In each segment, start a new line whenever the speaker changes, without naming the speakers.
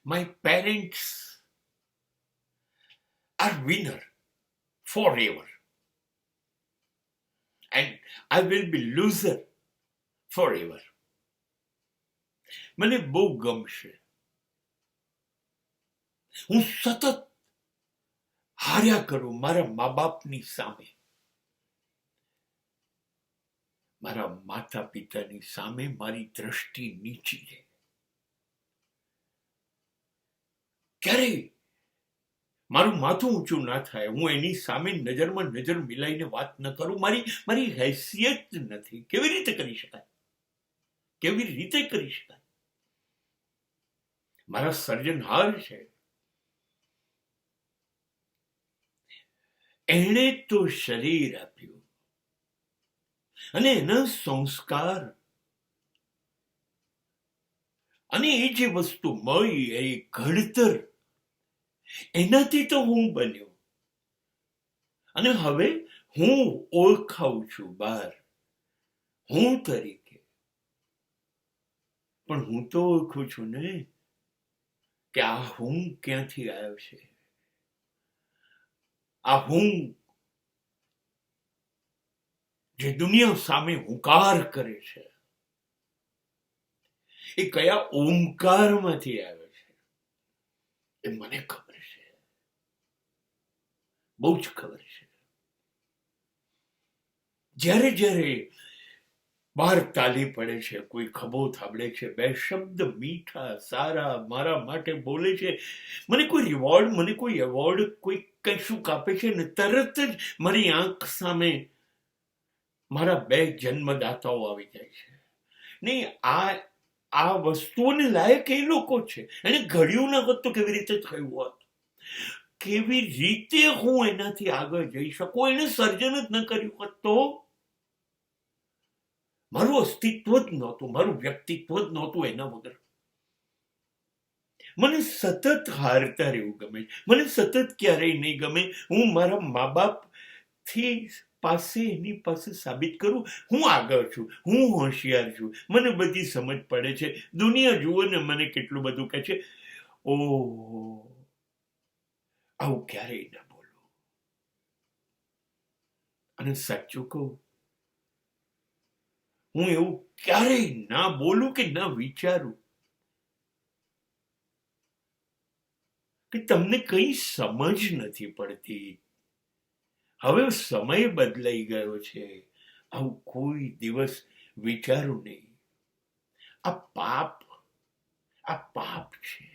My parents are winner forever. And I will be loser forever. મને બહુ ગમશે. હું સતત હાર્યા કરું મારા મા બાપની સામે, મારા માતા પિતાની સામે મારી દ્રષ્ટિ નીચી રહે. ક્યારેય મારું માથું ઊંચું ના થાય, હું એની સામે નજરમાં નજર મિલાઈને વાત ન કરું. મારી હેસિયત નથી. કેવી રીતે કરી શકાય? કેવી રીતે કરી શકાય? મારા સર્જનહાર છે, એણે તો શરીર આપ્યું અને એના સંસ્કાર અને એ જે વસ્તુ મળી, એ ઘડતર, એનાથી તો હું બન્યો. અને હવે હું ઓળખાઉં છું બહાર, હું તરીકે. પણ હું તો ઓળખું છું ને કે આ હું ક્યાંથી આવ્યો છે. આ હું જે દુનિયા સામે હુંકાર કરે છે, એ કયા ઓમકારમાંથી આવ્યો છે એ મને ખબર છે, બહુ જ ખબર છે. જ્યારે જ્યારે બહાર તાલી પડે છે, કોઈ ખભો થાબડે છે, બે શબ્દ મીઠા સારા મારા માટે બોલે છે, મને કોઈ રિવોર્ડ, મને કોઈ એવોર્ડ, કોઈ કશું કાપે છે ને તરત જ મારી આંખ સામે મારા બે જન્મદાતાઓ આવી જાય છે. નહીં, આ વસ્તુઓને લાયક એ લોકો છે. એને ઘડ્યું ન હોત તો કેવી રીતે થયું હોત? કેવી રીતે હું એનાથી આગળ જઈ શકું? એને સર્જન જ ન કર્યું હોત તો મારું અસ્તિત્વ જ નહોતું, મારું વ્યક્તિત્વ જ નહોતું એના વગર. મને સતત હારતા રહેવું ગમે. મને સતત ક્યારેય નહીં ગમે હું મારા મા બાપથી એની પાસે સાબિત કરું હું આગળ છું, હું હોશિયાર છું, મને બધી સમજ પડે છે. દુનિયા જુઓ ને મને કેટલું બધું કહે છે. ઓહ, આવું ક્યારેય ના બોલું. અને સાચું કહું, હું એવું ક્યારેય ના બોલું કે ના વિચારું કે તમને કઈ સમજ નથી પડતી. હવે સમય બદલાઈ ગયો છે. આવું કોઈ દિવસ વિચારું નહીં. આ પાપ છે.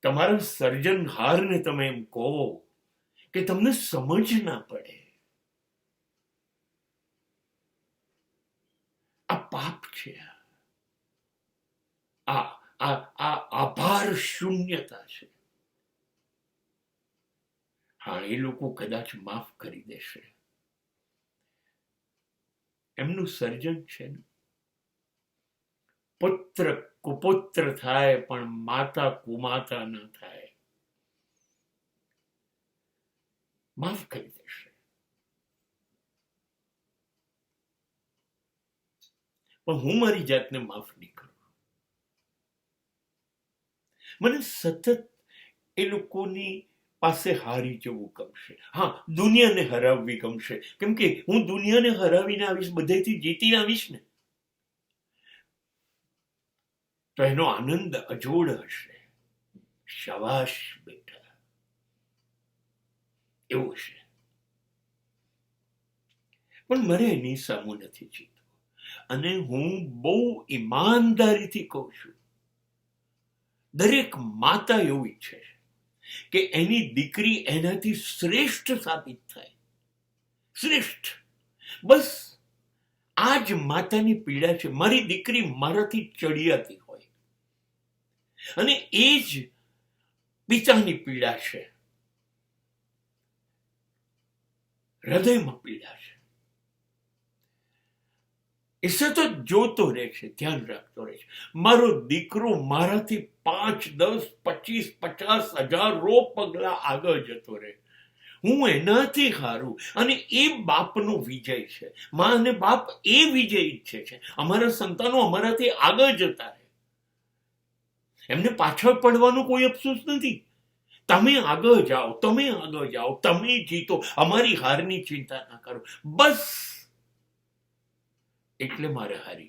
તમારા સર્જનહારને તમે એમ કહો કે તમને સમજ ના પડે. આ પાપ છે. આ આભાર શૂન્યતા છે. હા, એ લોકો કદાચ માફ કરી દેશે. એમનું સર્જન છે ને. પુત્ર કુપુત્ર થાય પણ માતા કુમાતા ન થાય. માફ કરી દેશે. પણ હું મારી જાતને માફ નહીં કરું. મને સતત એ લોકોની પાસે હારી જવું ગમશે. હા, દુનિયાને હરાવવી ગમશે, કેમ કે હું દુનિયાને હરાવીને આવીશ, બધેથી જીતીને આવીશ ને, તો એનો આનંદ અજોડ હશે. શાબાશ બેટા, એવું છે. પણ મારે એની સામું નથી જીતવું. અને હું બહુ ઈમાનદારીથી કહું છું, દરેક માતા એવું ઈચ્છે છે કે એની દીકરી એનાથી શ્રેષ્ઠ સાબિત થાય. શ્રેષ્ઠ. બસ આ જ માતાની પીડા છે. મારી દીકરી મારાથી ચડિયાતી હોય, અને એ જ પિતાની પીડા છે, હૃદયમાં પીડા છે. એ સતત જોતો રહે છે, ધ્યાન રાખતો રહે છે. મારો દીકરો મારાથી 5, 10, 25, 50,000 પગલા આગળ જતો રહે. હું એનાથી હારું. અને એ બાપનો વિજય છે. મા અને બાપ એ વિજય ઈચ્છે છે, અમારા સંતાનો અમારાથી આગળ જતા રહે. એમને પાછળ પડવાનો કોઈ અફસોસ નથી. તમે આગળ જાઓ, તમે આગળ જાઓ, તમે જીતો, અમારી હારની ચિંતા ના કરો. બસ એટલે મારે હારી